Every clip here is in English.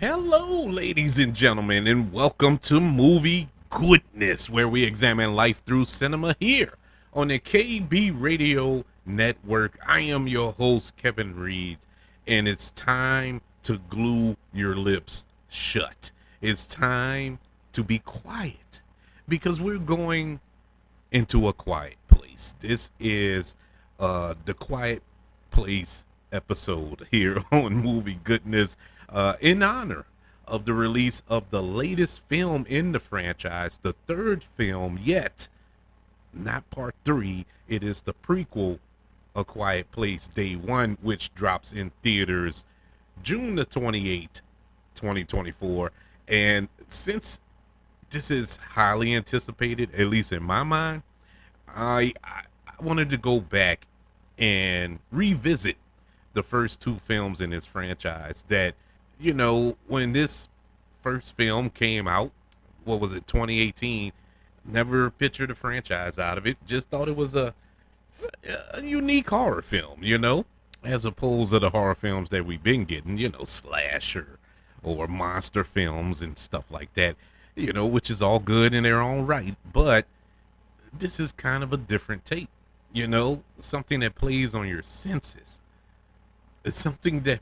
Hello, ladies and gentlemen, and welcome to Movie Goodness, where we examine life through cinema here on the KB Radio Network. I am your host, Kevin Reed, and it's time to glue your lips shut. It's time to be quiet because we're going into a quiet place. This is the Quiet Place episode here on Movie Goodness in honor of the release of the latest film in the franchise, the third film yet, not part three. It is the prequel, A Quiet Place Day One, which drops in theaters June the 28th, 2024. And since this is highly anticipated, at least in my mind, I wanted to go back and revisit the first two films in this franchise that, when this first film came out, what was it, 2018, never pictured a franchise out of it. Just thought it was a unique horror film, as opposed to the horror films that we've been getting, slasher or monster films and stuff like that, which is all good in their own right. But this is kind of a different take, something that plays on your senses. It's something that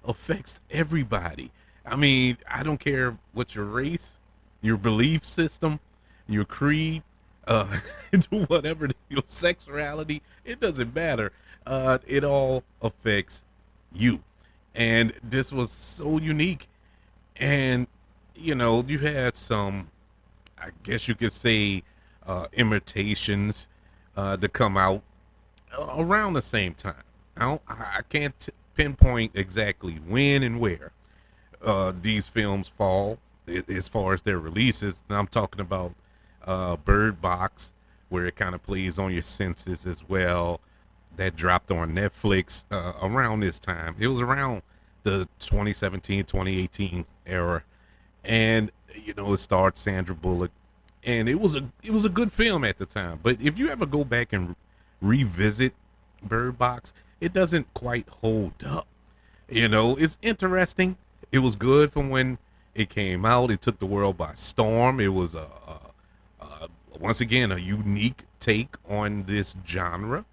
affects everybody. I mean, I don't care what your race, your belief system, your creed, whatever your sexuality, it doesn't matter. It all affects you. And this was so unique. And, you had some, I guess you could say, imitations to come out around the same time. I can't pinpoint exactly when and where these films fall as far as their releases. And I'm talking about Bird Box, where it kind of plays on your senses as well. That dropped on Netflix around this time. It was around the 2017, 2018 era. And, it starred Sandra Bullock. And it was a good film at the time. But if you ever go back and revisit Bird Box, it doesn't quite hold up. It's interesting. It was good from when it came out. It took the world by storm. It was once again a unique take on this genre.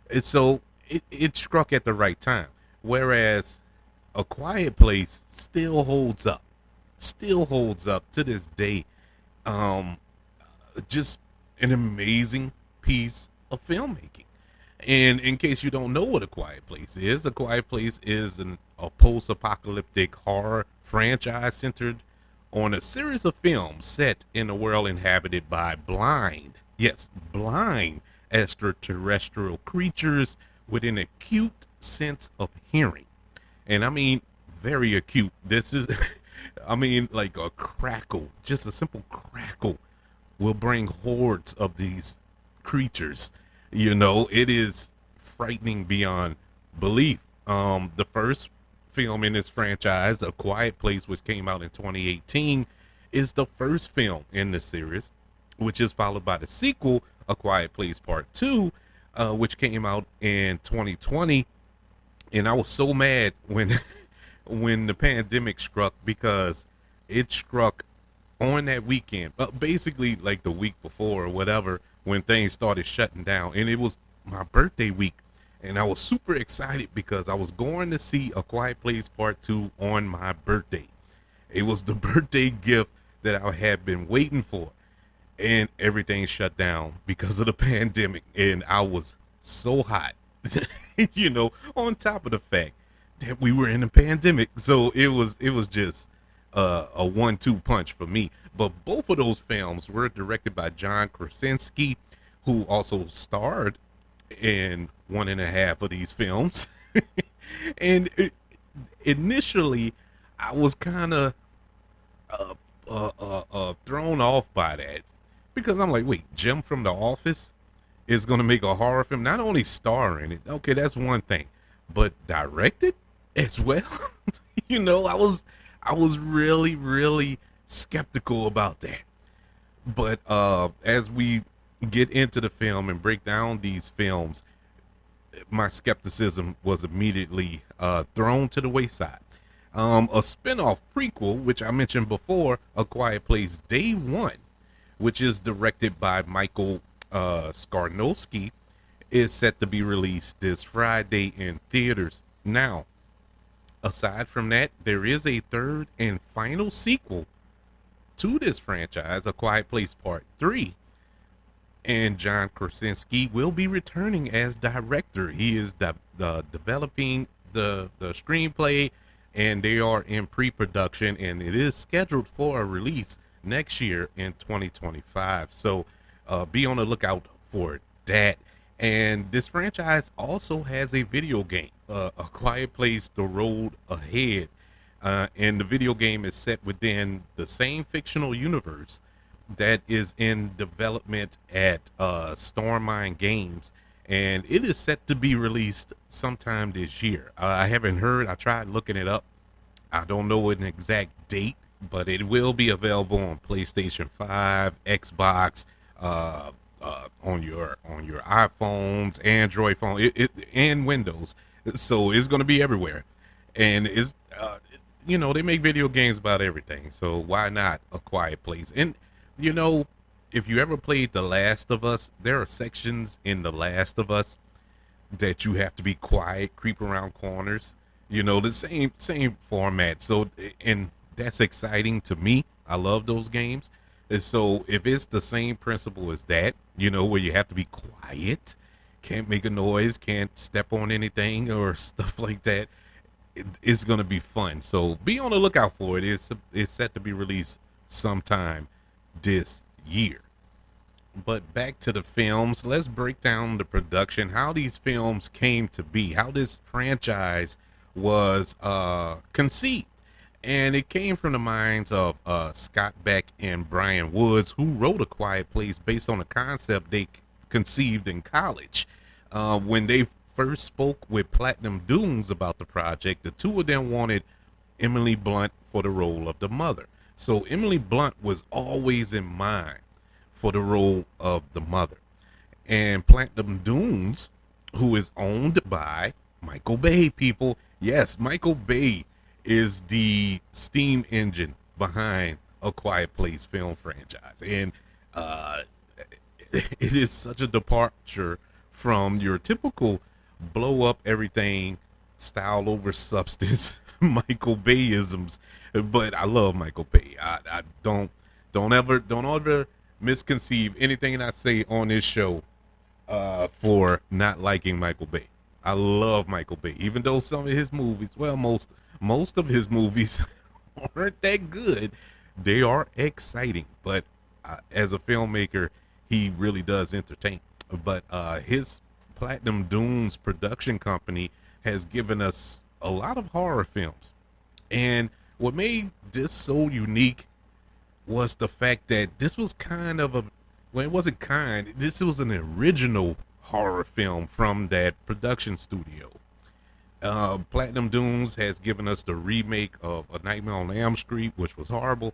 It struck at the right time. Whereas A Quiet Place still holds up to this day. Just an amazing piece of filmmaking. And in case you don't know what A Quiet Place is, A Quiet Place is a post-apocalyptic horror franchise centered on a series of films set in a world inhabited by blind extraterrestrial creatures with an acute sense of hearing. And I mean, very acute. This is, like a crackle, just a simple crackle will bring hordes of these creatures. It is frightening beyond belief. The first film in this franchise, A Quiet Place, which came out in 2018, is the first film in the series, which is followed by the sequel, A Quiet Place Part 2, which came out in 2020. And I was so mad when when the pandemic struck, because it struck on that weekend, basically like the week before or whatever, when things started shutting down. And it was my birthday week. And I was super excited because I was going to see A Quiet Place Part 2 on my birthday. It was the birthday gift that I had been waiting for. And everything shut down because of the pandemic. And I was so hot, on top of the fact that we were in a pandemic. So it was just a 1-2 punch for me. But both of those films were directed by John Krasinski, who also starred in one and a half of these films. And initially, I was kind of thrown off by that, because I'm like, wait, Jim from The Office is going to make a horror film, not only star in it. Okay, that's one thing, but directed as well. I was really, really skeptical about that. But as we get into the film and break down these films, my skepticism was immediately thrown to the wayside. A spin-off prequel, which I mentioned before, A Quiet Place Day One, which is directed by Michael Skarnowski, is set to be released this Friday in theaters. Now, aside from that, there is a third and final sequel to this franchise, A Quiet Place Part 3. And John Krasinski will be returning as director. He is developing the screenplay, and they are in pre-production, and it is scheduled for a release next year in 2025. So be on the lookout for that. And this franchise also has a video game, A Quiet Place: The Road Ahead. And the video game is set within the same fictional universe that is in development at Stormline Games, and it is set to be released sometime this year. I haven't heard. I tried looking it up. I don't know an exact date, but it will be available on PlayStation 5, Xbox, on your iPhones, Android phone, and Windows. So it's going to be everywhere, and it's they make video games about everything. So why not A Quiet Place? And you know, if you ever played The Last of Us, there are sections in The Last of Us that you have to be quiet, creep around corners. The same format. So, and that's exciting to me. I love those games. And so if it's the same principle as that, where you have to be quiet, can't make a noise, can't step on anything or stuff like that, it's going to be fun. So be on the lookout for it. It's set to be released sometime this year. But back to the films, let's break down the production, how these films came to be, how this franchise was conceived. And it came from the minds of Scott Beck and Brian Woods, who wrote A Quiet Place based on a concept they conceived in college. When they first spoke with Platinum Dunes about the project, the two of them wanted Emily Blunt for the role of the mother. So Emily Blunt was always in mind for the role of the mother. And Platinum Dunes, who is owned by Michael Bay, people. Yes, Michael Bay is the steam engine behind A Quiet Place film franchise. And it is such a departure from your typical blow up everything, style over substance Michael Bayisms. But I love Michael Bay. I don't ever misconceive anything I say on this show for not liking Michael Bay. I love Michael Bay, even though some of his movies, well, most of his movies aren't that good. They are exciting, but as a filmmaker, he really does entertain. But his Platinum Dunes production company has given us a lot of horror films. And what made this so unique was the fact that this was kind of it wasn't this was an original horror film from that production studio. Platinum Dunes has given us the remake of A Nightmare on Elm Street, which was horrible.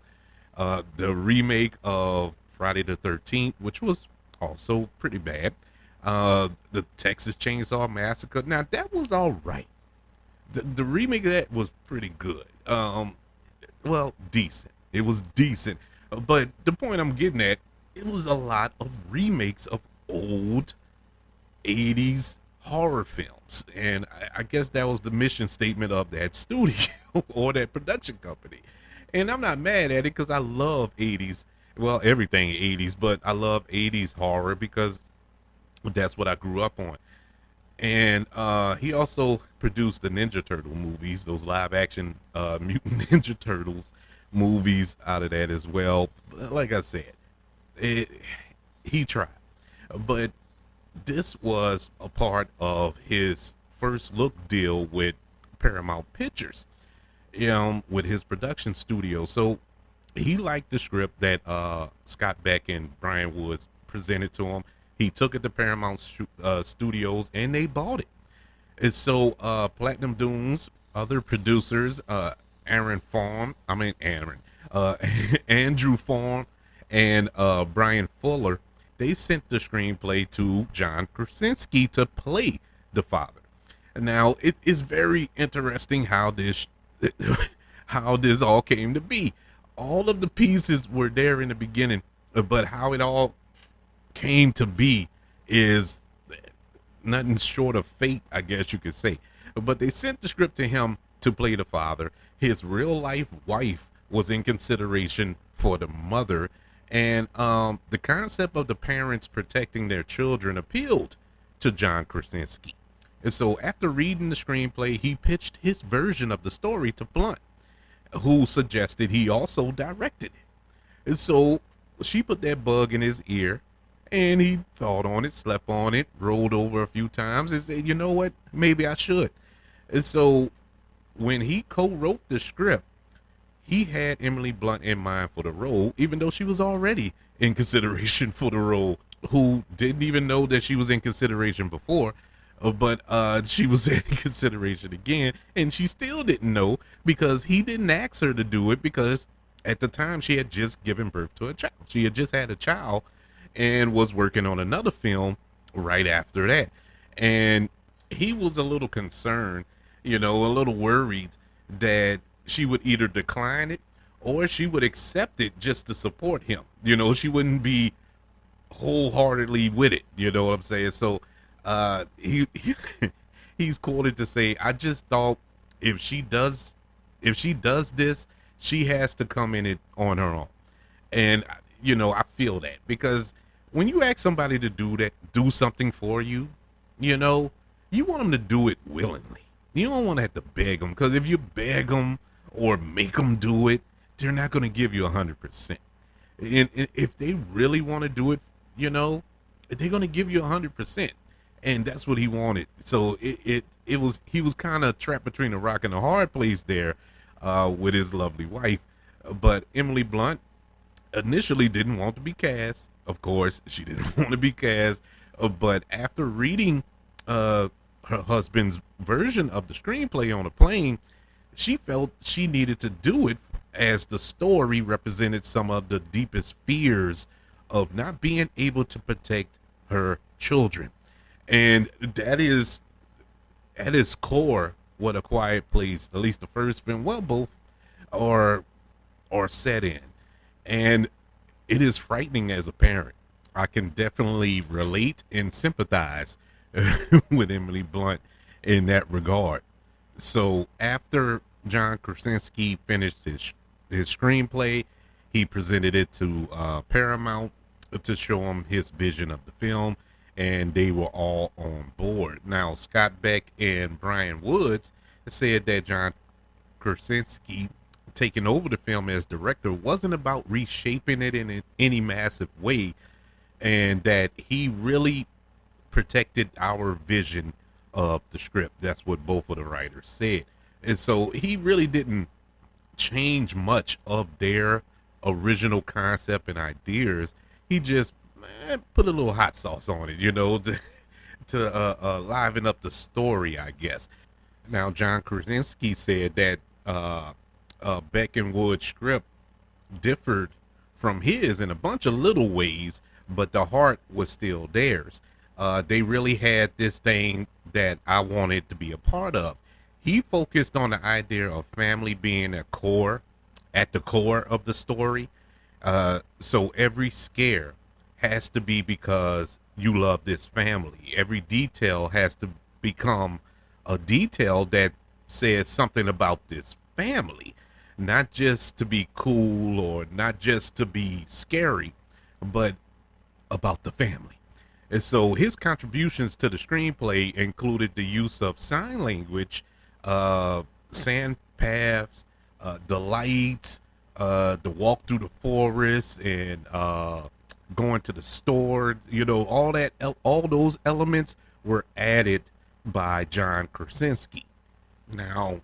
The remake of Friday the 13th, which was also pretty bad. The Texas Chainsaw Massacre. Now that was all right. The remake of that was pretty good. Well, decent. It was decent. But the point I'm getting at, it was a lot of remakes of old 80s horror films. And I guess that was the mission statement of that studio or that production company. And I'm not mad at it because I love 80s. Well, everything 80s, but I love 80s horror because that's what I grew up on. And he also produced the Ninja Turtle movies, those live action Mutant Ninja Turtles movies out of that as well. Like I said, he tried. But this was a part of his first look deal with Paramount Pictures, with his production studio. So he liked the script that Scott Beck and Brian Woods presented to him. He took it to Paramount Studios and they bought it. And so Platinum Dunes, other producers, Andrew Farm, and Brian Fuller, they sent the screenplay to John Krasinski to play the father. Now, it is very interesting how this how this all came to be. All of the pieces were there in the beginning, but how it all came to be is nothing short of fate, I guess you could say. But they sent the script to him to play the father. His real life wife was in consideration for the mother, and the concept of the parents protecting their children appealed to John Krasinski. And so, after reading the screenplay, he pitched his version of the story to Blunt, who suggested he also directed it. And so, she put that bug in his ear, and he thought on it, slept on it, rolled over a few times, and said, you know what, maybe I should. And so, when he co-wrote the script, he had Emily Blunt in mind for the role, even though she was already in consideration for the role, who didn't even know that she was in consideration before, but she was in consideration again, and she still didn't know because he didn't ask her to do it, because at the time she had just given birth to a child. She had just had a child and was working on another film right after that. And he was a little concerned, a little worried that she would either decline it or she would accept it just to support him. She wouldn't be wholeheartedly with it. You know what I'm saying? So he he's quoted to say, I just thought if she does this, she has to come in it on her own. And I feel that, because when you ask somebody to do something for you, you want them to do it willingly. You don't want to have to beg them, because if you beg them or make them do it, they're not going to give you 100%. And if they really want to do it, they're going to give you 100%. And that's what he wanted. So he was kind of trapped between a rock and a hard place there with his lovely wife. But Emily Blunt initially didn't want to be cast. Of course, she didn't want to be cast. But after reading her husband's version of the screenplay on a plane, she felt she needed to do it, as the story represented some of the deepest fears of not being able to protect her children. And that is, at its core, what A Quiet Place, at least the first film, well, both are set in. And it is frightening as a parent. I can definitely relate and sympathize with Emily Blunt in that regard. So after John Krasinski finished his screenplay, he presented it to Paramount to show him his vision of the film, and they were all on board. Now, Scott Beck and Brian Woods said that John Krasinski taking over the film as director wasn't about reshaping it in any massive way, and that he really protected our vision of the script. That's what both of the writers said. And so he really didn't change much of their original concept and ideas. He just put a little hot sauce on it, to liven up the story, I guess. Now, John Krasinski said that Beck and Wood's script differed from his in a bunch of little ways, but the heart was still theirs. They really had this thing that I wanted to be a part of. He focused on the idea of family being at the core of the story. So every scare has to be because you love this family. Every detail has to become a detail that says something about this family, not just to be cool or not just to be scary, but about the family. And so his contributions to the screenplay included the use of sign language, sand paths, the lights, the walk through the forest, and going to the store. All those elements were added by John Krasinski. Now,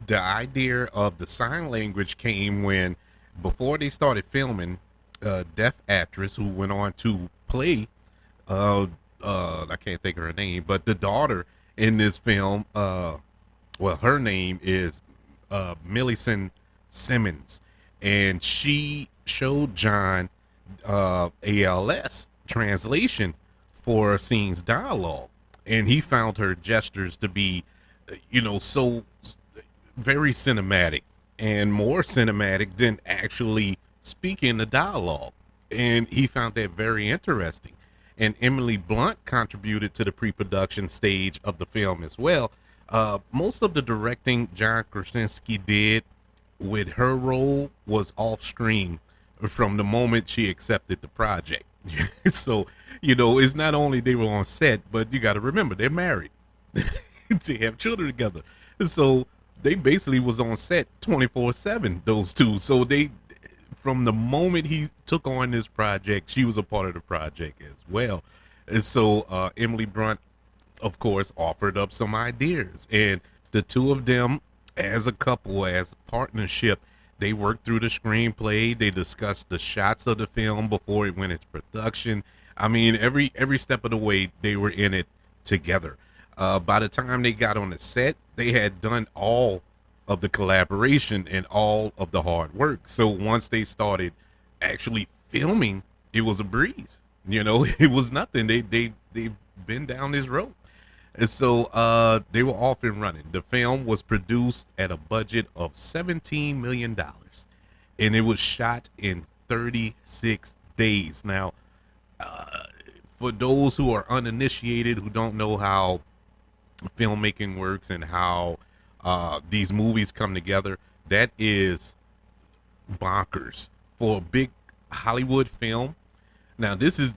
the idea of the sign language came when, before they started filming, a deaf actress who went on to play, I can't think of her name, but the daughter in this film, her name is Millicent Simmons, and she showed John ALS translation for a scene's dialogue, and he found her gestures to be, so very cinematic and more cinematic than actually speaking the dialogue. And he found that very interesting. And Emily Blunt contributed to the pre-production stage of the film as well. Most of the directing John Krasinski did with her role was off screen from the moment she accepted the project. So, it's not only they were on set, but you got to remember they're married. They have children together. So they basically was on set 24/7, those two. So they, from the moment he took on this project, she was a part of the project as well. And so Emily Blunt, of course, offered up some ideas, and the two of them, as a couple, as a partnership, they worked through the screenplay. They discussed the shots of the film before it went into production. I mean, every step of the way, they were in it together. By the time they got on the set, they had done all of the collaboration and all of the hard work. So once they started actually filming, it was a breeze. It was nothing. They've been down this road. And so they were off and running. The film was produced at a budget of $17 million, and it was shot in 36 days. Now, for those who are uninitiated, who don't know how filmmaking works and how these movies come together, that is bonkers for a big Hollywood film. Now, this is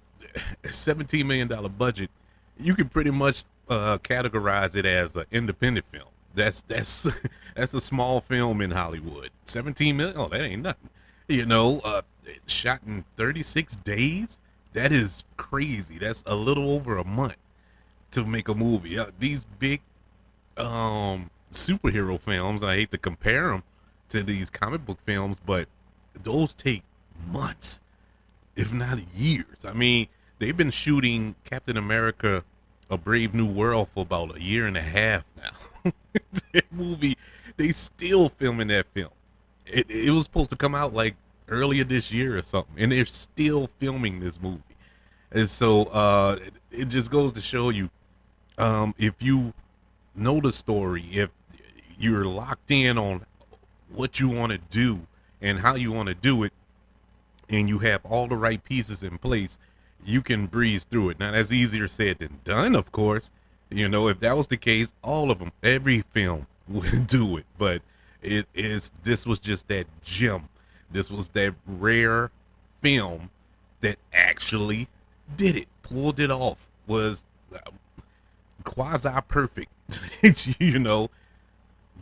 a $17 million budget. You can pretty much categorize it as an independent film. That's that's a small film in Hollywood. 17 million. Oh, that ain't nothing. Shot in 36 days. That is crazy. That's a little over a month to make a movie. These big superhero films, and I hate to compare them to these comic book films, but those take months, if not years. I mean, they've been shooting Captain America: A Brave New World for about a year and a half now. That movie, they still filming that film. It was supposed to come out like earlier this year or something, and they're still filming this movie. And so it just goes to show you, if you know the story, if you're locked in on what you want to do and how you want to do it, and you have all the right pieces in place, you can breeze through it. Now, that's easier said than done, of course. If that was the case, all of them, every film would do it. But this was just that gem. This was that rare film that actually did it, pulled it off, was quasi perfect.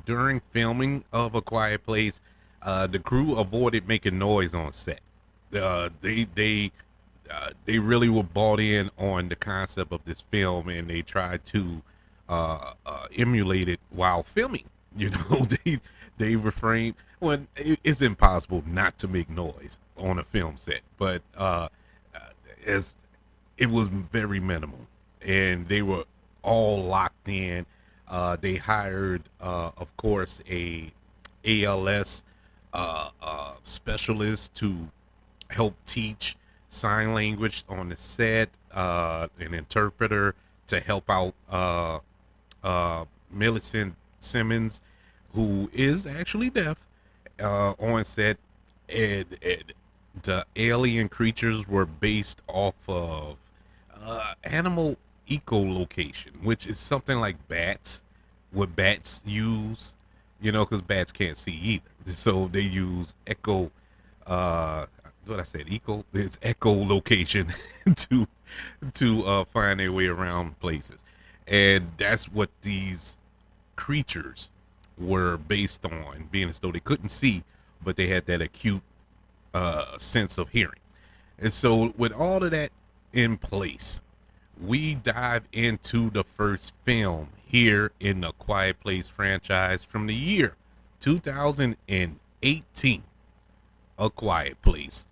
During filming of A Quiet Place, the crew avoided making noise on set. They really were bought in on the concept of this film, and they tried to emulate it while filming. They refrained. Well, it's impossible not to make noise on a film set, but as it was very minimal, and they were all locked in. They hired, of course, a ALS specialist to help teach sign language on the set, an interpreter to help out Millicent Simmons, who is actually deaf, on set. And the alien creatures were based off of animal echolocation, which is something like bats, what bats use, because bats can't see either. So they use echo, what I said, it's echolocation to find their way around places. And that's what these creatures were based on, being as though they couldn't see, but they had that acute sense of hearing. And so with all of that in place, we dive into the first film here in the Quiet Place franchise from the year 2018, A Quiet Place,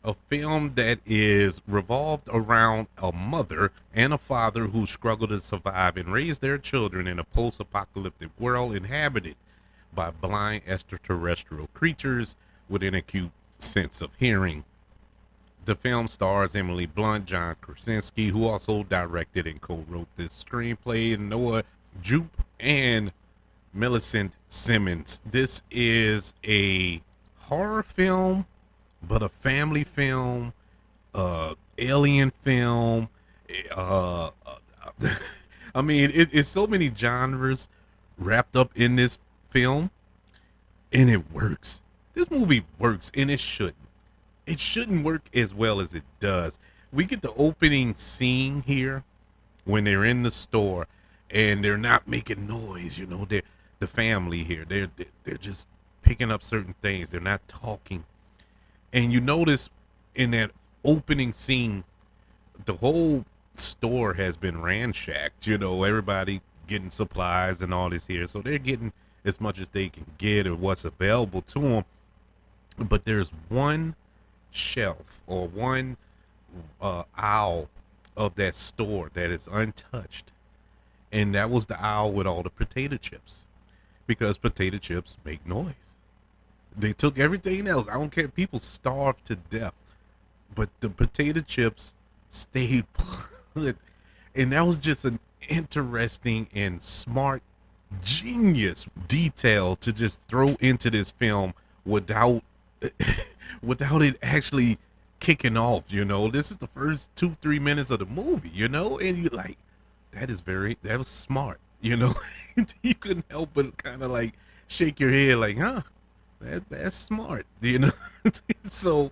a film that is revolved around a mother and a father who struggle to survive and raise their children in a post-apocalyptic world inhabited by blind extraterrestrial creatures with an acute sense of hearing. The film stars Emily Blunt, John Krasinski, who also directed and co-wrote this screenplay, and Noah Jupe, and Millicent Simmons. This is a horror film, but a family film, alien film. Uh, I mean, it's so many genres wrapped up in this film, and it works. This movie works, and it shouldn't. It shouldn't work as well as it does. We get the opening scene here when they're in the store and they're not making noise. You know, they're the family here. They're just picking up certain things. They're not talking, and you notice in that opening scene, the whole store has been ransacked. You know, everybody getting supplies and all this here, so they're getting as much as they can get or what's available to them. But there's one shelf or one aisle of that store that is untouched, and that was the aisle with all the potato chips, because potato chips make noise. They took everything else. I don't care. People starved to death, but the potato chips stayed put. And that was just an interesting and smart, genius detail to just throw into this film without without it actually kicking off. You know, this is the first 2-3 minutes of the movie. You know, and you like that was smart. You know, you couldn't help but kind of like shake your head, like, huh, that's smart. You know, so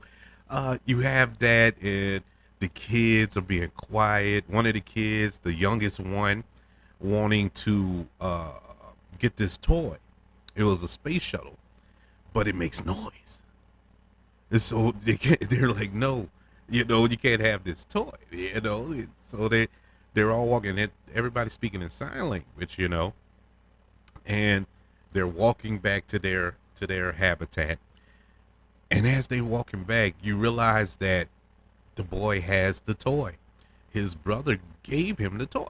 you have that, and the kids are being quiet. One of the kids, the youngest one, wanting to get this toy. It was a space shuttle, but it makes noise. And so they're like, no, you know, you can't have this toy, you know. So they're all walking. Everybody's speaking in sign language, you know, and they're walking back to their habitat. And as they're walking back, you realize that the boy has the toy. His brother gave him the toy,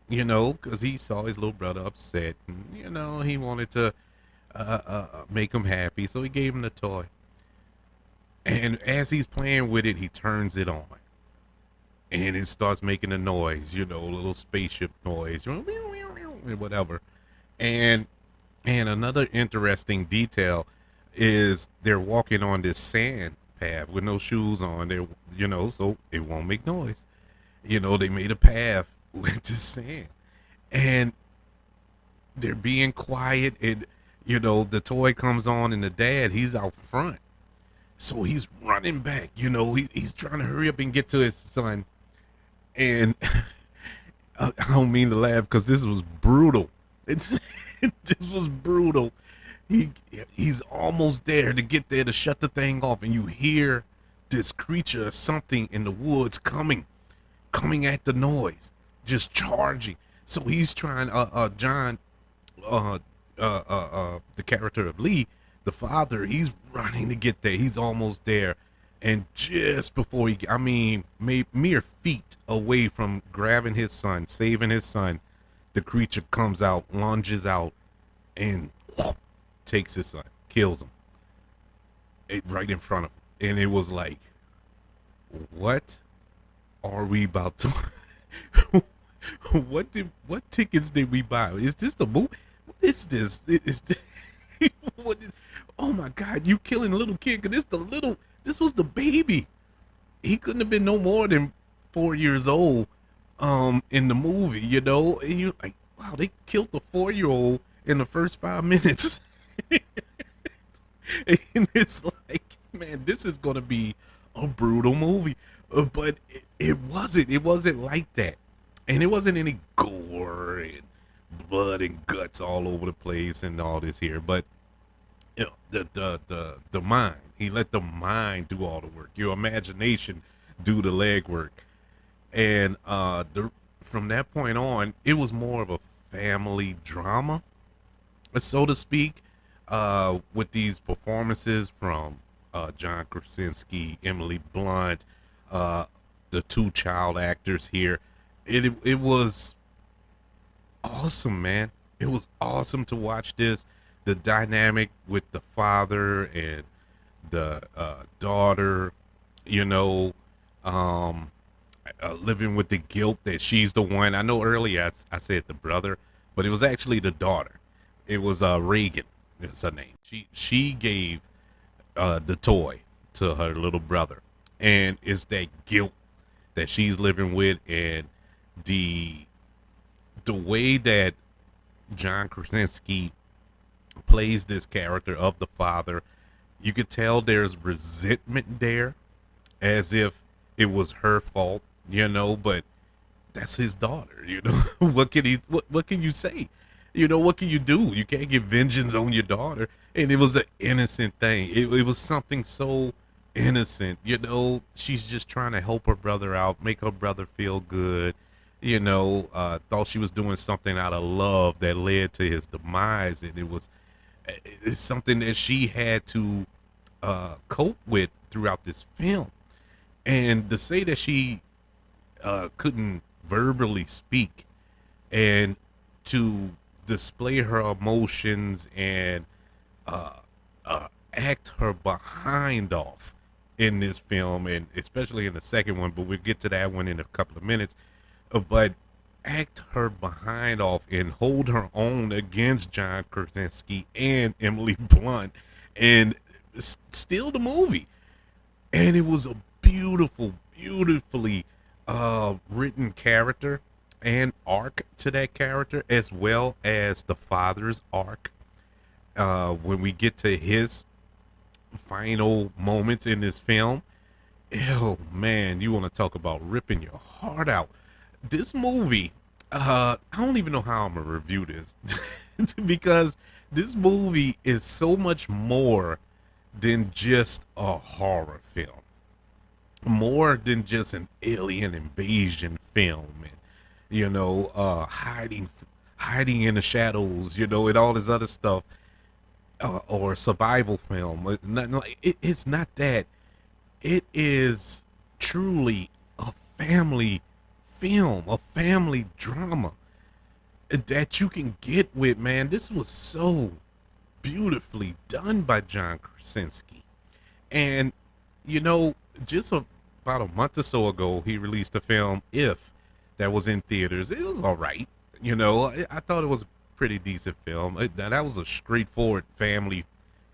you know, because he saw his little brother upset, and you know he wanted to make him happy, so he gave him the toy. And as he's playing with it, he turns it on, and it starts making a noise, you know, a little spaceship noise, and whatever. And another interesting detail is they're walking on this sand path with no shoes on. They're, you know, so it won't make noise. You know, they made a path with the sand, and they're being quiet. And you know, the toy comes on, and the dad, he's out front, so he's running back. You know, he's trying to hurry up and get to his son. And I don't mean to laugh because this was brutal. It's this was brutal. He's almost there to get there to shut the thing off, and you hear this creature or something in the woods coming at the noise, just charging. So he's trying. John, the character of Lee, the father, he's running to get there. He's almost there, and just before I mean, mere feet away from grabbing his son, saving his son, the creature comes out, lunges out, and whoop, takes his son, kills him, right in front of him. And it was like, what are we about to? What tickets did we buy? Is this the movie? What is this? Oh my God! You killing a little kid? Cause this was the baby. He couldn't have been no more than 4 years old. In the movie, you know, and you're like, wow, they killed the 4-year-old in the first 5 minutes. And it's like, man, this is gonna be a brutal movie. But it wasn't like that, and it wasn't any gore and blood and guts all over the place and all this here. But you know, the mind, he let the mind do all the work, your imagination do the legwork. And from that point on, it was more of a family drama, so to speak, with these performances from John Krasinski, Emily Blunt, the two child actors here. It was awesome, man. It was awesome to watch this. The dynamic with the father and the daughter, you know, living with the guilt that she's the one. I know earlier I said the brother, but it was actually the daughter. It was Reagan. Is her name. She gave the toy to her little brother, and it's that guilt that she's living with, and the the way that John Krasinski plays this character of the father, you could tell there's resentment there, as if it was her fault, but that's his daughter, what can you say? What can you do? You can't get vengeance on your daughter. And it was an innocent thing. It was something so innocent, she's just trying to help her brother out, make her brother feel good, thought she was doing something out of love that led to his demise. And it's something that she had to cope with throughout this film. And to say that she couldn't verbally speak, and to display her emotions and uh, act her behind off in this film, and especially in the second one, but we'll get to that one in a couple of minutes. But act her behind off and hold her own against John Krasinski and Emily Blunt, and steal the movie. And it was a beautifully written character and arc to that character, as well as the father's arc. When we get to his final moments in this film, oh man, you want to talk about ripping your heart out. This movie, I don't even know how I'm gonna review this because this movie is so much more than just a horror film, more than just an alien invasion film, and hiding in the shadows, and all this other stuff, or survival film. It's not that. It is truly a family film, a family drama that you can get with, man. This was so beautifully done by John Krasinski. And, just about a month or so ago, he released a film, If, that was in theaters. It was all right. I thought it was a pretty decent film. That was a straightforward family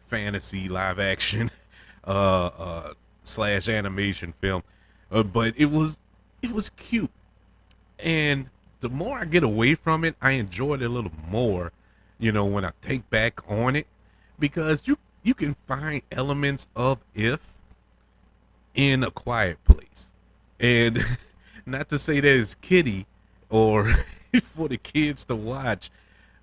fantasy live action slash animation film. But it was cute. And the more I get away from it, I enjoyed it a little more, when I think back on it, because you can find elements of If in A Quiet Place. And not to say that it's kiddie or for the kids to watch,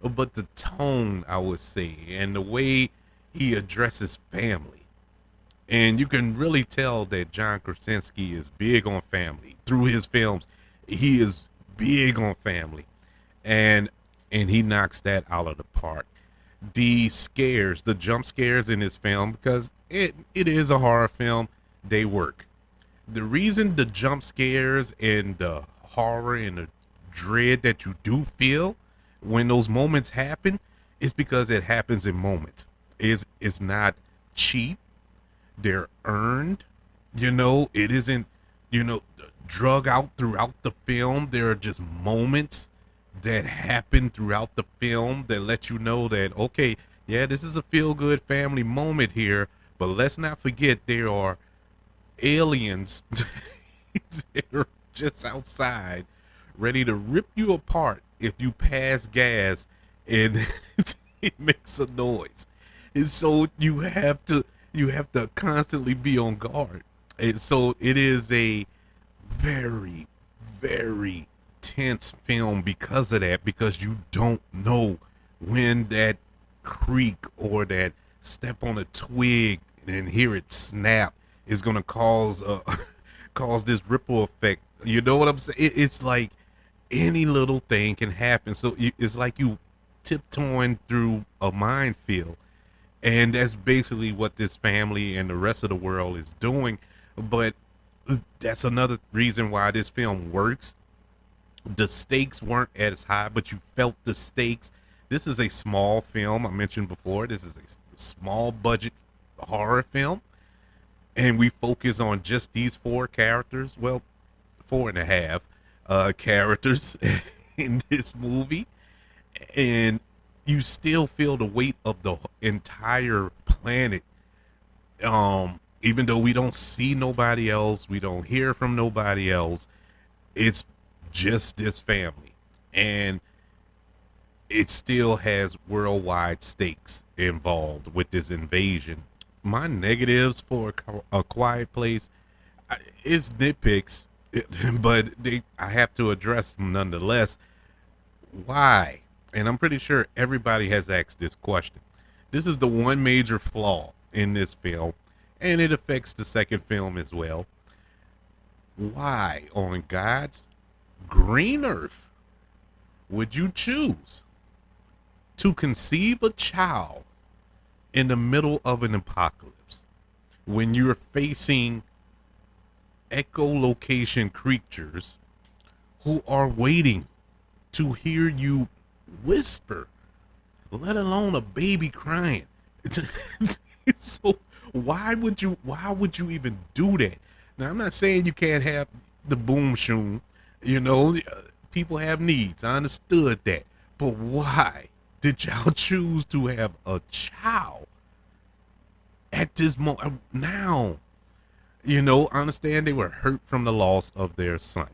but the tone, I would say, and the way he addresses family. And you can really tell that John Krasinski is big on family through his films. He is big on family, and he knocks that out of the park. The scares, the jump scares in this film, because it is a horror film, they work. The reason the jump scares and the horror and the dread that you do feel when those moments happen is because it happens in moments. It's not cheap. They're earned. It isn't, drug out throughout the film. There are just moments that happen throughout the film that let you know that, okay, yeah, this is a feel good family moment here, but let's not forget there are aliens that are just outside ready to rip you apart if you pass gas and it makes a noise. And so you have to constantly be on guard. And so it is a very, very tense film because of that, because you don't know when that creak or that step on a twig and hear it snap is going to cause cause this ripple effect. You know what I'm saying? It's like any little thing can happen. So it's like you tiptoeing through a minefield. And that's basically what this family and the rest of the world is doing. But that's another reason why this film works. The stakes weren't as high, but you felt the stakes. This is a small film. I mentioned before, this is a small budget horror film. And we focus on just these four characters. Well, 4.5 characters in this movie. And you still feel the weight of the entire planet. Even though we don't see nobody else, we don't hear from nobody else, it's just this family. And it still has worldwide stakes involved with this invasion. My negatives for a quiet place is nitpicks, but I have to address them nonetheless. Why? And I'm pretty sure everybody has asked this question. This is the one major flaw in this film, and it affects the second film as well. Why on God's green earth would you choose to conceive a child in the middle of an apocalypse when you're facing echolocation creatures who are waiting to hear you whisper, let alone a baby crying? So why would you even do that? Now, I'm not saying you can't have the boom shoom, people have needs. I understood that. But why did y'all choose to have a child at this moment now? I understand they were hurt from the loss of their son,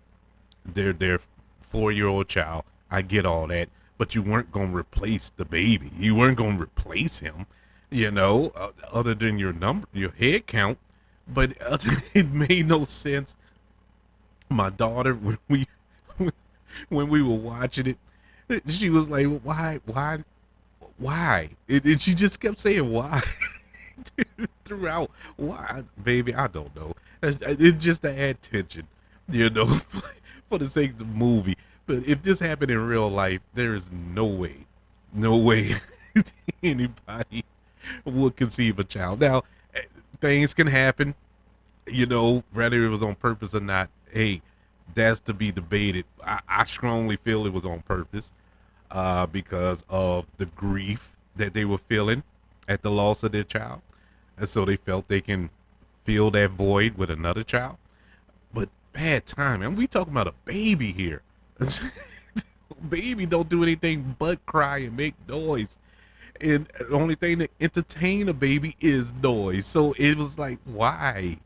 their 4-year-old child. I get all that, but you weren't going to replace the baby. You weren't going to replace him, other than your head count. But it made no sense. My daughter, when we were watching it, she was like, why? And she just kept saying why throughout. Why, baby? I don't know. It's just to add tension, for the sake of the movie. But if this happened in real life, there is no way anybody would conceive a child. Now, things can happen, whether it was on purpose or not. Hey, that's to be debated. I strongly feel it was on purpose, because of the grief that they were feeling at the loss of their child. And so they felt they can fill that void with another child. But bad timing. And we talking about a baby here. Baby don't do anything but cry and make noise. And the only thing to entertain a baby is noise. So it was like, why?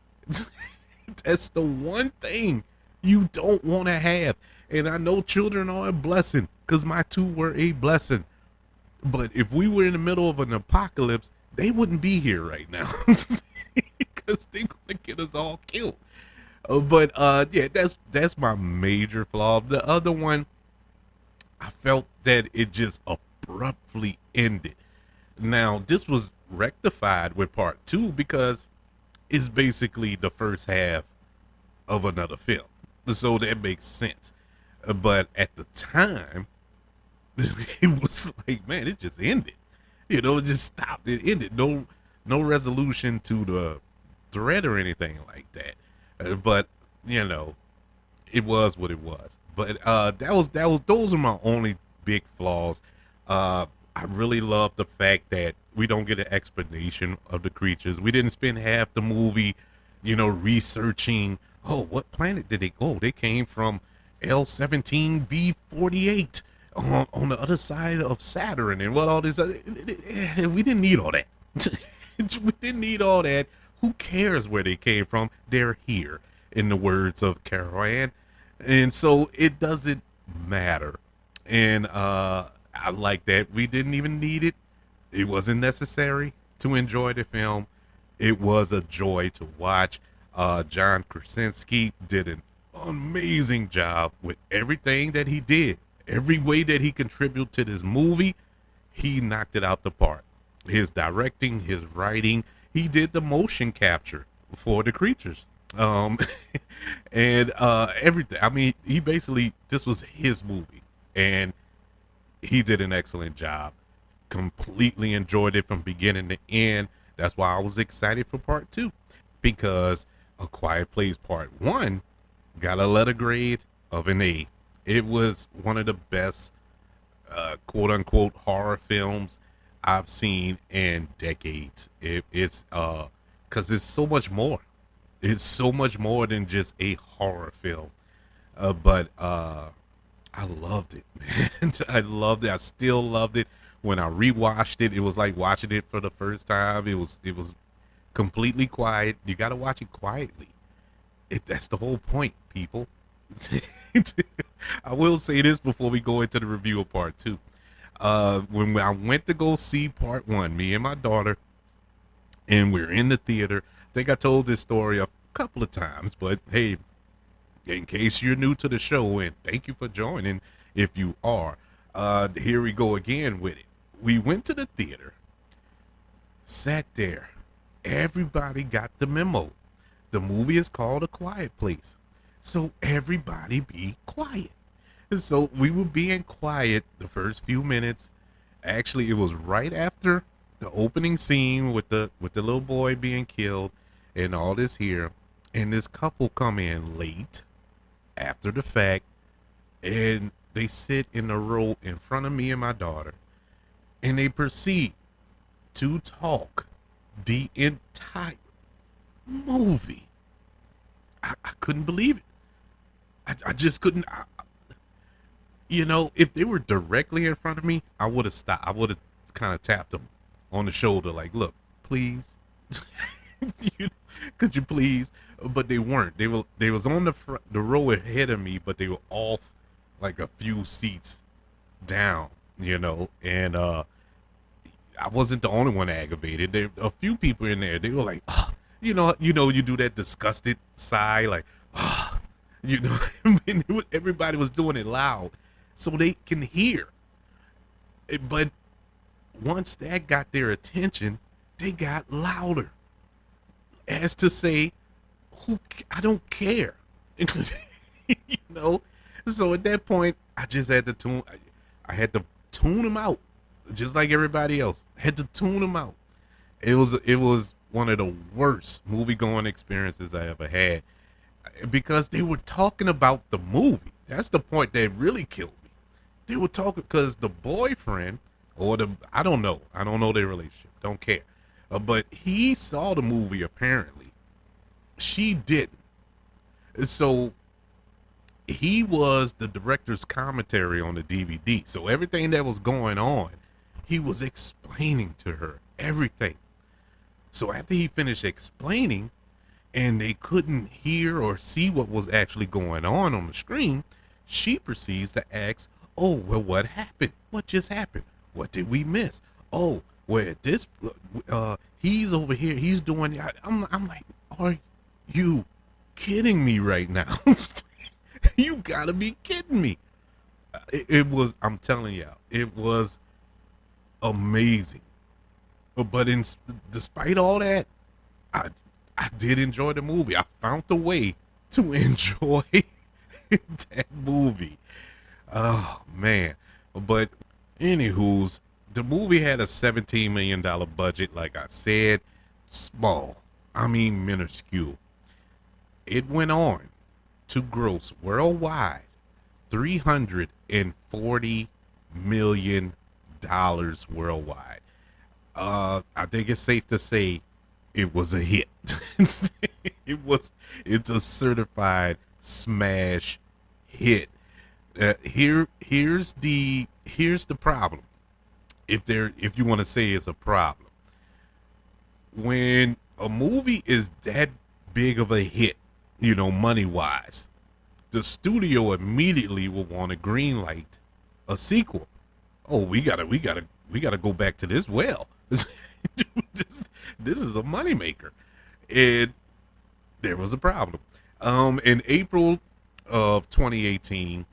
That's the one thing you don't want to have. And I know children are a blessing, because my two were a blessing. But if we were in the middle of an apocalypse, they wouldn't be here right now, because they're gonna get us all killed. But yeah, that's my major flaw. The other one, I felt that it just abruptly ended. Now, this was rectified with part 2, because it's basically the first half of another film, so that makes sense. But at the time, it was like, man, it just ended. It just stopped. It ended. No resolution to the threat or anything like that. But it was what it was. But those are my only big flaws. I really love the fact that we don't get an explanation of the creatures. We didn't spend half the movie, researching, oh, what planet did they go? They came from L17V48 on the other side of Saturn, and what all this. We didn't need all that. We didn't need all that. Who cares where they came from? They're here, in the words of Carol Ann. And so it doesn't matter. And I like that. We didn't even need it. It wasn't necessary to enjoy the film. It was a joy to watch. John Krasinski did an amazing job with everything that he did. Every way that he contributed to this movie, he knocked it out the park. His directing, his writing, he did the motion capture for the creatures. And everything. I mean, this was his movie, and he did an excellent job. Completely enjoyed it from beginning to end. That's why I was excited for part 2, because A Quiet Place Part 1 got a letter grade of an A. It was one of the best, quote unquote, horror films I've seen in decades. It's because it's so much more. It's so much more than just a horror film. But I loved it, man. I loved it. I still loved it. When I rewatched it, it was like watching it for the first time. It was completely quiet. You got to watch it quietly. That's the whole point, people. I will say this before we go into the review of part two. When I went to go see part one, me and my daughter, and we're in the theater. I think I told this story a couple of times, but hey, in case you're new to the show, and thank you for joining if you are, here we go again with it. We went to the theater, sat there. Everybody got the memo. The movie is called A Quiet Place. So everybody be quiet. And so we were being quiet the first few minutes. Actually, it was right after the opening scene with the little boy being killed and all this here. And this couple come in late after the fact, and they sit in a row in front of me and my daughter, and they proceed to talk the entire movie. I couldn't believe it. I just couldn't. If they were directly in front of me, I would have stopped. I would have kind of tapped them on the shoulder, like, "Look, please, could you please?" But they weren't. They was on the row ahead of me, but they were off like a few seats down, and I wasn't the only one aggravated. There a few people in there. They were like, you do that disgusted sigh, like, everybody was doing it loud, so they can hear. But once that got their attention, they got louder, as to say, I don't care, So at that point, I just had to tune. I had to tune them out, just like everybody else. I had to tune them out. It was one of the worst movie going experiences I ever had, because they were talking about the movie. That's the point that really killed me. They were talking because the boyfriend, or I don't know their relationship, don't care, but he saw the movie apparently. She didn't. So he was the director's commentary on the DVD. So everything that was going on, he was explaining to her everything. So after he finished explaining, and they couldn't hear or see what was actually going on the screen, she proceeds to ask, "Oh, well, what happened? What just happened? What did we miss? Oh, well, he's over here. He's doing." I'm like, "Are you kidding me right now?" You gotta be kidding me. It was, I'm telling y'all, it was amazing. But despite all that, I did enjoy the movie. I found a way to enjoy that movie. Oh man. But anywho's, the movie had a $17 million budget, like I said. Small. I mean minuscule. It went on to gross worldwide $340 million worldwide. I think it's safe to say it was a hit. It's a certified smash hit. Here's the problem. If you want to say it's a problem, when a movie is that big of a hit, money wise, the studio immediately will want to green light a sequel. Oh, we gotta go back to this well. this is a moneymaker. And there was a problem. In April of 2018,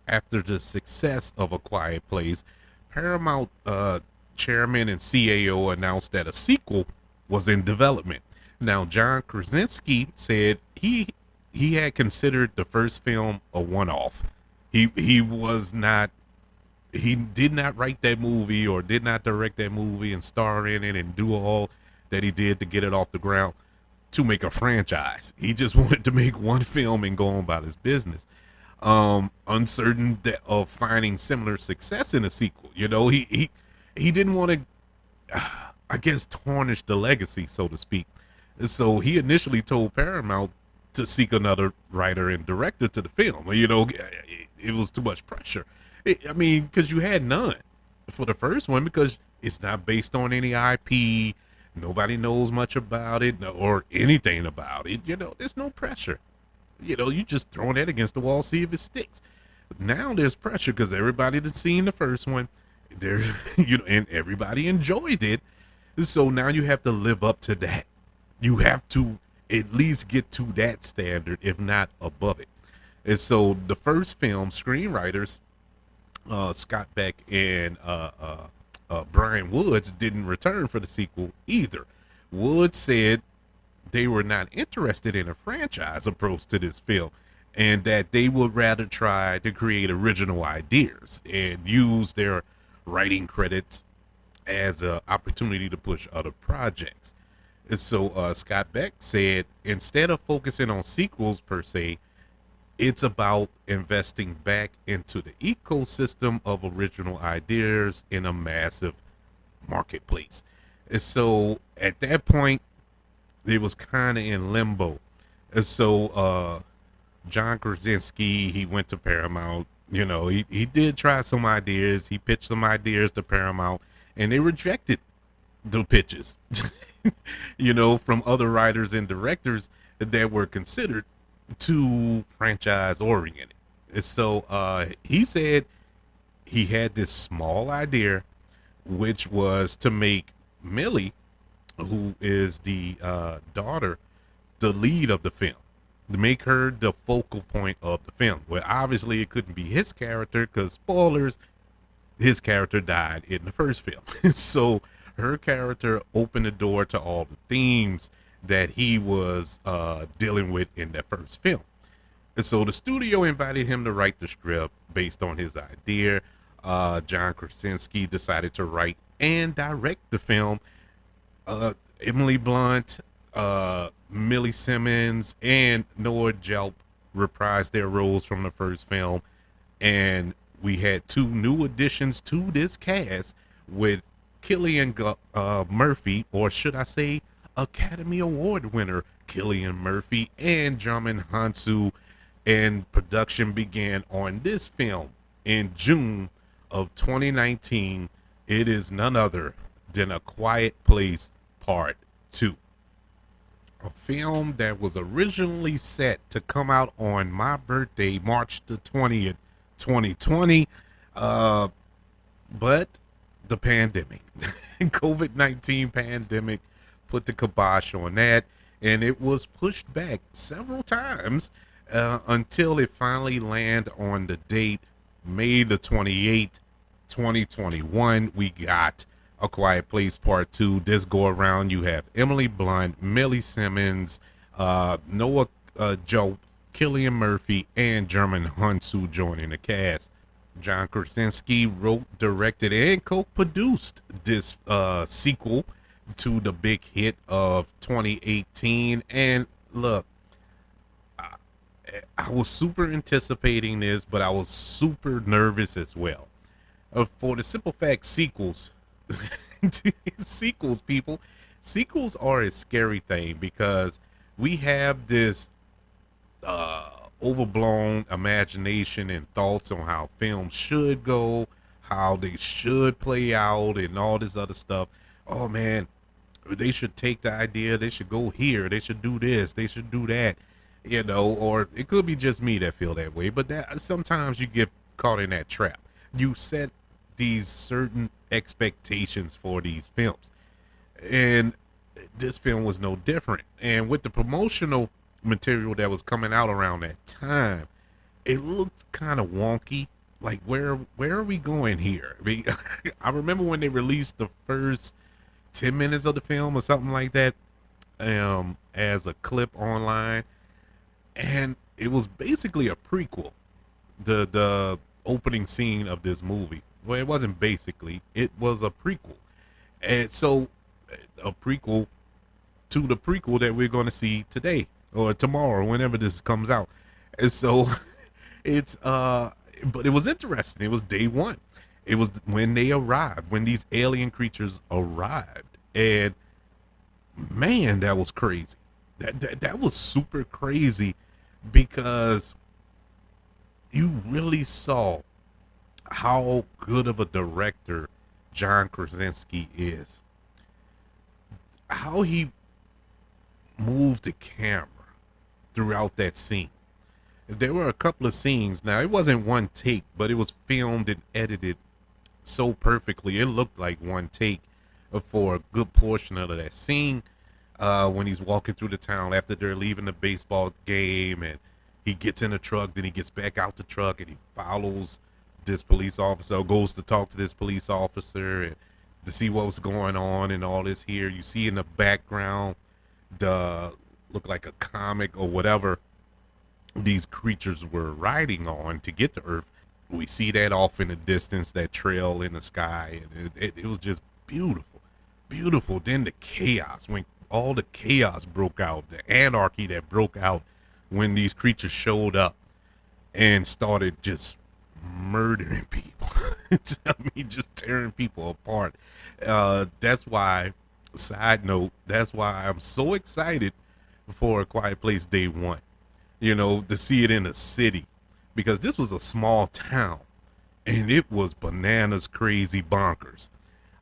after the success of A Quiet Place, Paramount chairman and CAO announced that a sequel was in development. Now, John Krasinski said he had considered the first film a one-off. He did not write that movie or did not direct that movie and star in it and do all that he did to get it off the ground to make a franchise. He just wanted to make one film and go on about his business. Uncertain of finding similar success in a sequel. He didn't want to, I guess, tarnish the legacy, so to speak. So he initially told Paramount to seek another writer and director to the film. It was too much pressure. Because you had none. for the first one because it's not based on any IP. Nobody knows much about it or anything about it. There's no pressure. You just throwing that against the wall, see if it sticks. Now there's pressure because everybody that's seen the first one, there, and everybody enjoyed it. So now you have to live up to that. You have to at least get to that standard, if not above it. And so the first film, screenwriters Scott Beck and Brian Woods didn't return for the sequel either. Woods said they were not interested in a franchise approach to this film and that they would rather try to create original ideas and use their writing credits as an opportunity to push other projects. And so Scott Beck said instead of focusing on sequels per se, it's about investing back into the ecosystem of original ideas in a massive marketplace. And so at that point, it was kind of in limbo. And so John Krasinski, he went to Paramount. He did try some ideas. He pitched some ideas to Paramount, and they rejected the pitches, from other writers and directors that were considered too franchise oriented. And so he said he had this small idea, which was to make Millie, who is the daughter, the lead of the film, to make her the focal point of the film. Well, obviously it couldn't be his character because spoilers, his character died in the first film. So her character opened the door to all the themes that he was dealing with in that first film. And so the studio invited him to write the script based on his idea. John Krasinski decided to write and direct the film. Emily Blunt, Millie Simmons, and Noah Jupe reprised their roles from the first film. And we had two new additions to this cast with Cillian Murphy, or should I say Academy Award winner Cillian Murphy, and Djimon Hounsou. And production began on this film in June of 2019. It is none other than A Quiet Place Part 2. A film that was originally set to come out on my birthday, March the 20th, 2020. But the pandemic, COVID-19 pandemic, put the kibosh on that, and it was pushed back several times until it finally landed on the date, May the 28th, 2021. We got A Quiet Place Part 2. This go around, you have Emily Blunt, Millie Simmons, Noah Jupe, Cillian Murphy, and Djimon Hounsou joining the cast. John Krasinski wrote, directed, and co-produced this sequel to the big hit of 2018. And look, I was super anticipating this, but I was super nervous as well. For the simple fact, sequels, people, sequels are a scary thing because we have this overblown imagination and thoughts on how films should go, how they should play out, and all this other stuff. Oh man, they should take the idea, they should go here, they should do this, they should do that, or it could be just me that feel that way, but that sometimes you get caught in that trap. You set these certain expectations for these films, and this film was no different. And with the promotional material that was coming out around that time, it looked kind of wonky. Like, where are we going here? I mean, I remember when they released the first 10 minutes of the film or something like that as a clip online, and it was basically a prequel. The opening scene of this movie, well, it wasn't basically, it was a prequel. And so a prequel to the prequel that we're going to see today or tomorrow, whenever this comes out. And so it's but it was interesting. It was day one. It was when they arrived, when these alien creatures arrived, and man, that was crazy. That was super crazy, because you really saw how good of a director John Krasinski is how he moved the camera throughout that scene. There were a couple of scenes. Now, it wasn't one take, but it was filmed and edited so perfectly. It looked like one take for a good portion of that scene. When he's walking through the town after they're leaving the baseball game, and he gets in the truck, then he gets back out the truck and he follows this police officer, goes to talk to this police officer and to see what was going on and all this here. You see in the background the look like a comic or whatever these creatures were riding on to get to Earth. We see that off in the distance, that trail in the sky, and it was just beautiful, beautiful. Then the chaos, when all the chaos broke out, the anarchy that broke out when these creatures showed up and started just murdering people. I mean, just tearing people apart. That's why, side note, that's why I'm so excited for A Quiet Place Day One. You know, to see it in a city, because this was a small town and it was bananas crazy bonkers.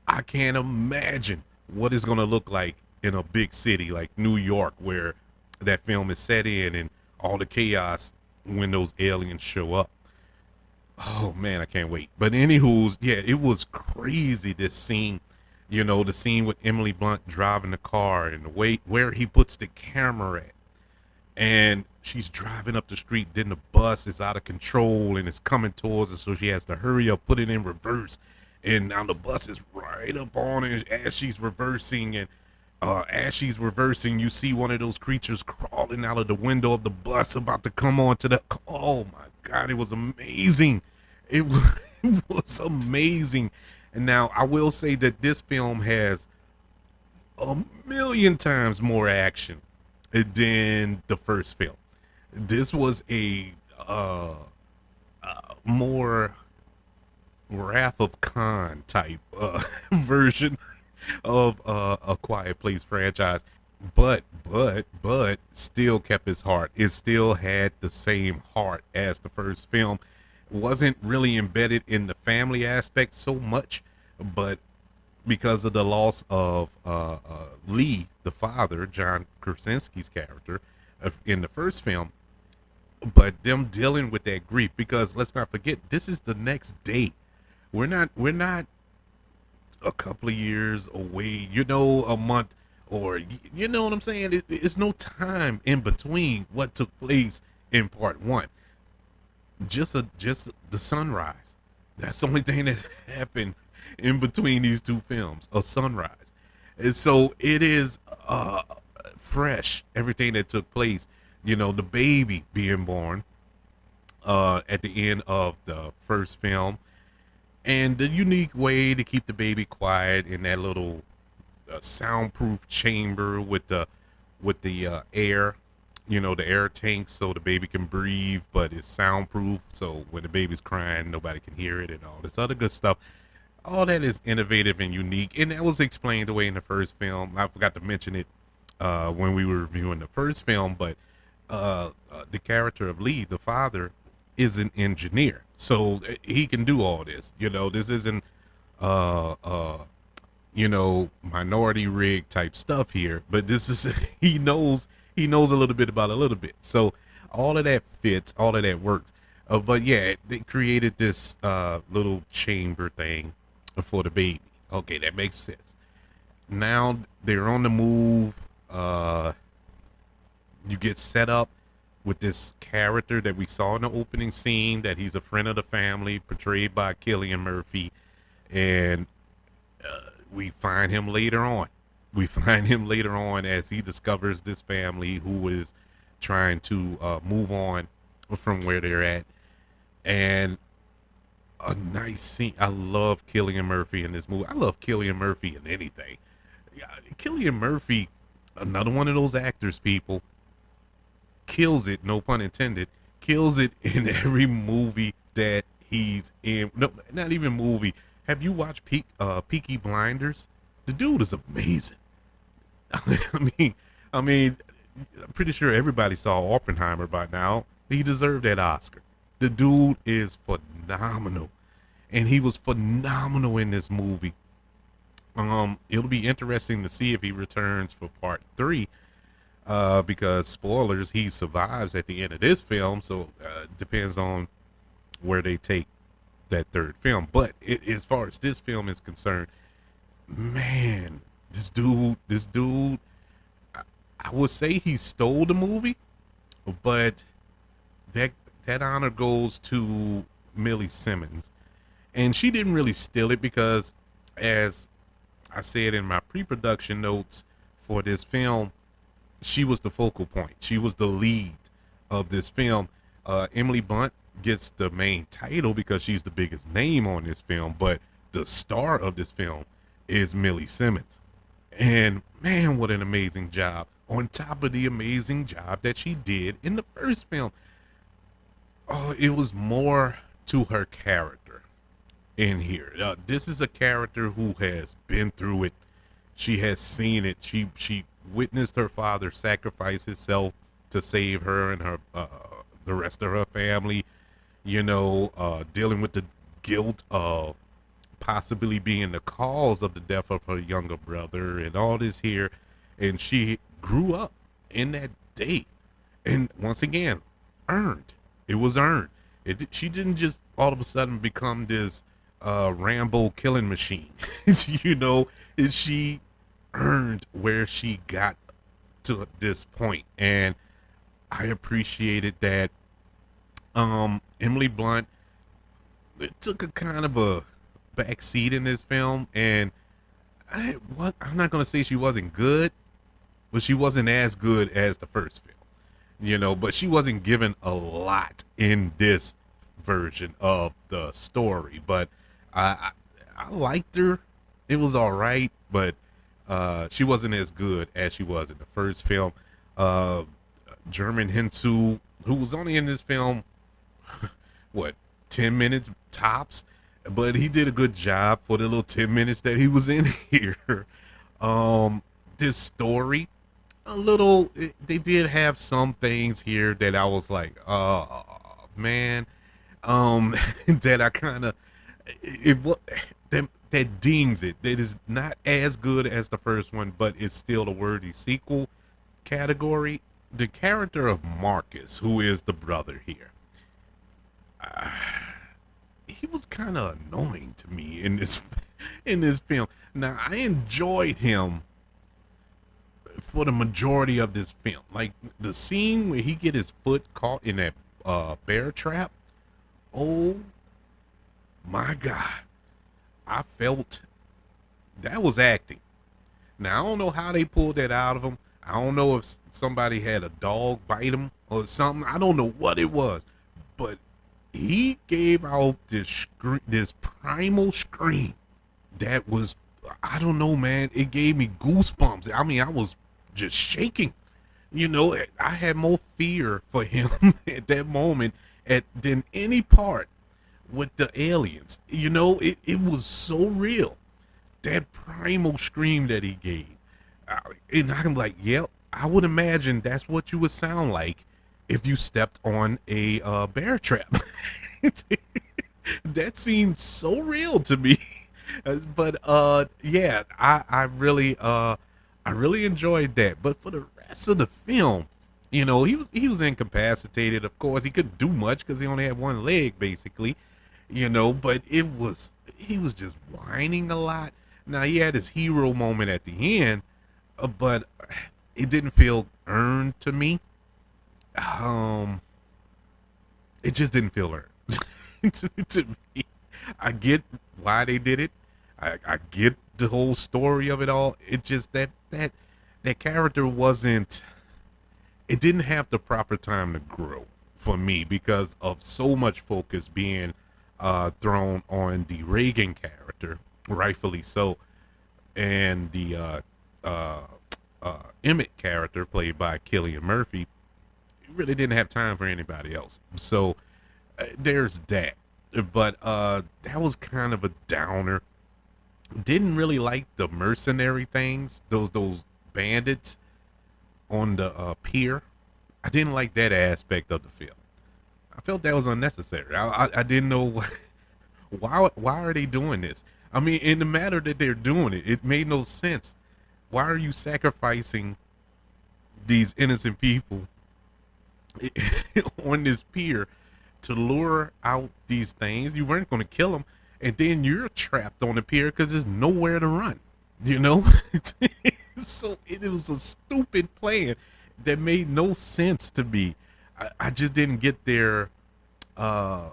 I can't imagine what it's going to look like in a big city like New York, where that film is set in, and all the chaos when those aliens show up. Oh man, I can't wait. But anywho's, yeah, it was crazy, this scene. You know, the scene with Emily Blunt driving the car and the way where he puts the camera at. And she's driving up the street, then the bus is out of control and it's coming towards her, so she has to hurry up, put it in reverse, and now the bus is right up on her as she's reversing. And as she's reversing, you see one of those creatures crawling out of the window of the bus, about to come onto the. Oh my God, it was amazing. It was, it was amazing. And now I will say that this film has a million times more action than the first film. This was a more Wrath of Khan type version of A Quiet Place franchise, but still kept his heart. It still had the same heart as the first film. It wasn't really embedded in the family aspect so much, but because of the loss of Lee, the father, John Krasinski's character, in the first film, but them dealing with that grief, because let's not forget, this is the next day. We're not a couple of years away, you know, a month, or you know what I'm saying? It's no time in between what took place in part one. Just the sunrise. That's the only thing that happened in between these two films, a sunrise. And so it is fresh, everything that took place. You know, the baby being born at the end of the first film, and the unique way to keep the baby quiet in that little soundproof chamber with the air, you know, the air tanks, so the baby can breathe, but it's soundproof, so when the baby's crying, nobody can hear it, and all this other good stuff. All that is innovative and unique, and that was explained away in the first film. I forgot to mention it when we were reviewing the first film, but the character of Lee, the father, is an engineer, so he can do all this. You know, this isn't you know, Minority Rig type stuff here, but this is he knows a little bit about a little bit, so all of that fits, all of that works. But yeah, they created this little chamber thing for the baby. Okay, that makes sense. Now they're on the move. You get set up with this character that we saw in the opening scene, that he's a friend of the family, portrayed by Cillian Murphy, and we find him later on. We find him later on as he discovers this family who is trying to move on from where they're at. And a nice scene. I love Cillian Murphy in this movie. I love Cillian Murphy in anything. Cillian Murphy, another one of those actors, people, kills it, no pun intended, kills it in every movie that he's in. No, not even movie. Have you watched Peaky Blinders? The dude is amazing. I mean, I'm pretty sure everybody saw Oppenheimer by now. He deserved that Oscar. The dude is phenomenal, and he was phenomenal in this movie. It'll be interesting to see if he returns for part three. Because spoilers, he survives at the end of this film, so depends on where they take that third film. But as far as this film is concerned, man, this dude, I, I would say he stole the movie, but that that honor goes to Millie Simmons, and she didn't really steal it because, as I said in my pre-production notes for this film, she was the focal point. She was the lead of this film. Emily Blunt gets the main title because she's the biggest name on this film, but the star of this film is Millie Simmons. And man, what an amazing job! On top of the amazing job that she did in the first film, oh, it was more to her character in here. This is a character who has been through it. She has seen it. She witnessed her father sacrifice himself to save her and her the rest of her family. Dealing with the guilt of possibly being the cause of the death of her younger brother and all this here. And she grew up in that day, and once again, earned. It was earned. She didn't just all of a sudden become this Rambo killing machine. you know, she earned where she got to this point, and I appreciated that. Emily Blunt, it took a kind of a back seat in this film, and I'm not gonna say she wasn't good, but she wasn't as good as the first film. But she wasn't given a lot in this version of the story. But I liked her. It was all right, but she wasn't as good as she was in the first film. Uh, German Hensu, who was only in this film, what, 10 minutes tops, but he did a good job for the little 10 minutes that he was in here. This story, they did have some things here that I was like, man, that I kind of, it was, that dings it. That is not as good as the first one, but it's still a worthy sequel category. The character of Marcus, who is the brother here, he was kind of annoying to me in this in this film. Now I enjoyed him for the majority of this film, like the scene where he get his foot caught in that bear trap. Oh my god, I felt that was acting. Now I don't know how they pulled that out of him. I don't know if somebody had a dog bite him or something. I don't know what it was, but he gave out this primal scream that was, I don't know, man. It gave me goosebumps. I mean, I was just shaking. I had more fear for him at that moment than any part with the aliens. It was so real. That primal scream that he gave. And I'm like, yep, I would imagine that's what you would sound like if you stepped on a bear trap. That seemed so real to me. But yeah, I really enjoyed that. But for the rest of the film, he was incapacitated. Of course, he couldn't do much because he only had one leg, basically. But he was just whining a lot. Now he had his hero moment at the end, but it didn't feel earned to me. Um, it just didn't feel earned to me. I get why they did it. I get the whole story of it all. It just that character wasn't. It didn't have the proper time to grow for me because of so much focus being thrown on the Reagan character, rightfully so, and the Emmett character played by Cillian Murphy really didn't have time for anybody else. So there's that. But that was kind of a downer. Didn't really like the mercenary things, those bandits on the pier. I didn't like that aspect of the film. I felt that was unnecessary. I didn't know why are they doing this. I mean, in the matter that they're doing it, it made no sense. Why are you sacrificing these innocent people on this pier to lure out these things? You weren't going to kill them, and then you're trapped on the pier because there's nowhere to run. You know, so it was a stupid plan that made no sense to me. I just didn't get their uh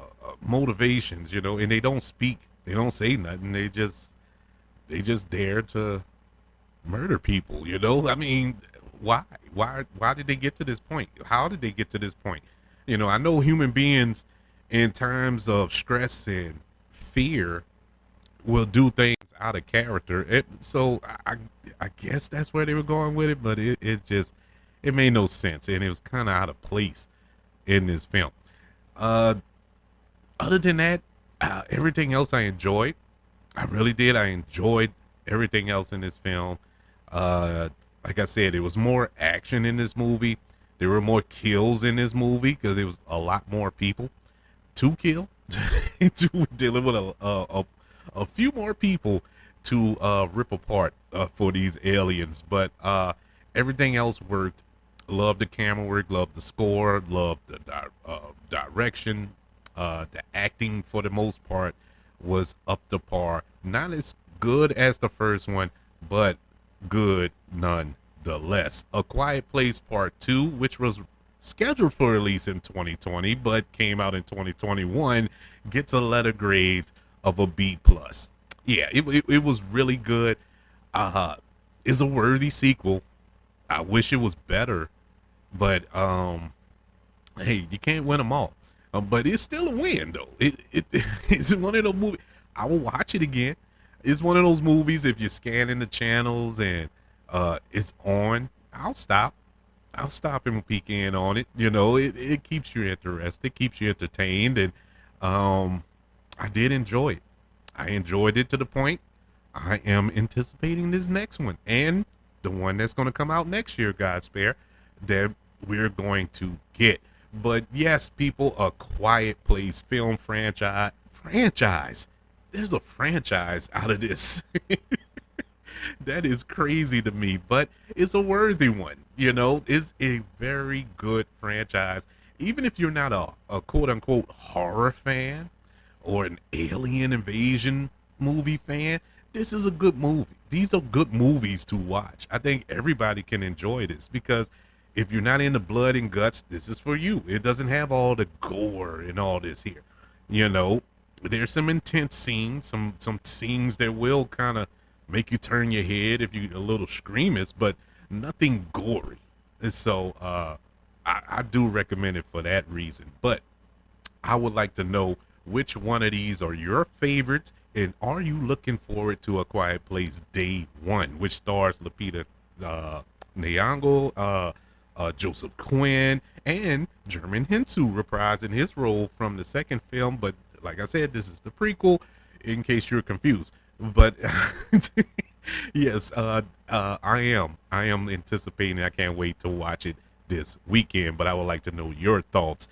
motivations, you know, and they don't speak, they don't say nothing, they just dare to murder people, you know. I mean, why did they get to this point? How did they get to this point? You know, I know human beings in times of stress and fear will do things out of character. I guess that's where they were going with it, but it made no sense, and it was kind of out of place in this film. uh Other than that, everything else I enjoyed. I really did. I enjoyed everything else in this film. Uh, like I said, there was more action in this movie. There were more kills in this movie because there was a lot more people to kill. To dealing with a few more people to rip apart for these aliens. But everything else worked. Loved the camera work, loved the score, loved the direction. The acting, for the most part, was up to par. Not as good as the first one, but good nonetheless. A Quiet Place Part 2, which was scheduled for release in 2020, but came out in 2021, gets a letter grade of a B plus. Yeah, it was really good. Is a worthy sequel. I wish it was better, but hey, you can't win them all. But it's still a win, though. It's one of those movies. I will watch it again. It's one of those movies. If you're scanning the channels and it's on, I'll stop. I'll stop and peek in on it. You know, it keeps you interested, keeps you entertained, and I did enjoy it. I enjoyed it to the point I am anticipating this next one and the one that's going to come out next year, God spare, that we're going to get. But yes, people, A Quiet Place film franchise. There's a franchise out of this. That is crazy to me, but it's a worthy one. You know, it's a very good franchise. Even if you're not a quote unquote horror fan or an alien invasion movie fan, this is a good movie. These are good movies to watch. I think everybody can enjoy this because if you're not into blood and guts, this is for you. It doesn't have all the gore and all this here. You know, there's some intense scenes, some scenes that will kind of make you turn your head if you're a little squeamish, but nothing gory. And so I do recommend it for that reason. But I would like to know which one of these are your favorites, and are you looking forward to A Quiet Place Day One, which stars Lupita Nyong'o, Joseph Quinn, and Jermaine Hensu reprising his role from the second film. But like I said, this is the prequel, in case you're confused. But yes, I am anticipating. I can't wait to watch it this weekend. But I would like to know your thoughts.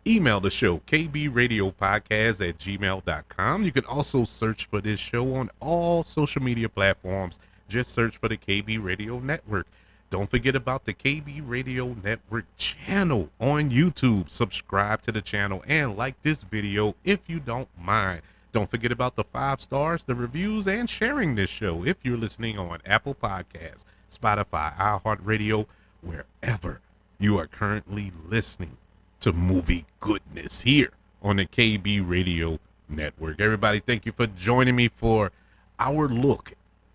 Email the show, kbradiopodcast@gmail.com. You can also search for this show on all social media platforms. Just search for the KB Radio Network. Don't forget about the KB Radio Network channel on YouTube. Subscribe to the channel and like this video if you don't mind. Don't forget about the 5 stars, the reviews, and sharing this show if you're listening on Apple Podcasts, Spotify, iHeartRadio, wherever you are currently listening to movie goodness here on the KB Radio Network. Everybody, thank you for joining me for our look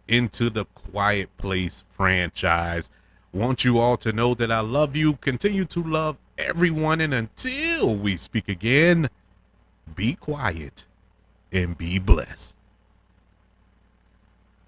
into the Quiet Place franchise. Want you all to know that I love you. Continue to love everyone. And until we speak again, be quiet and be blessed.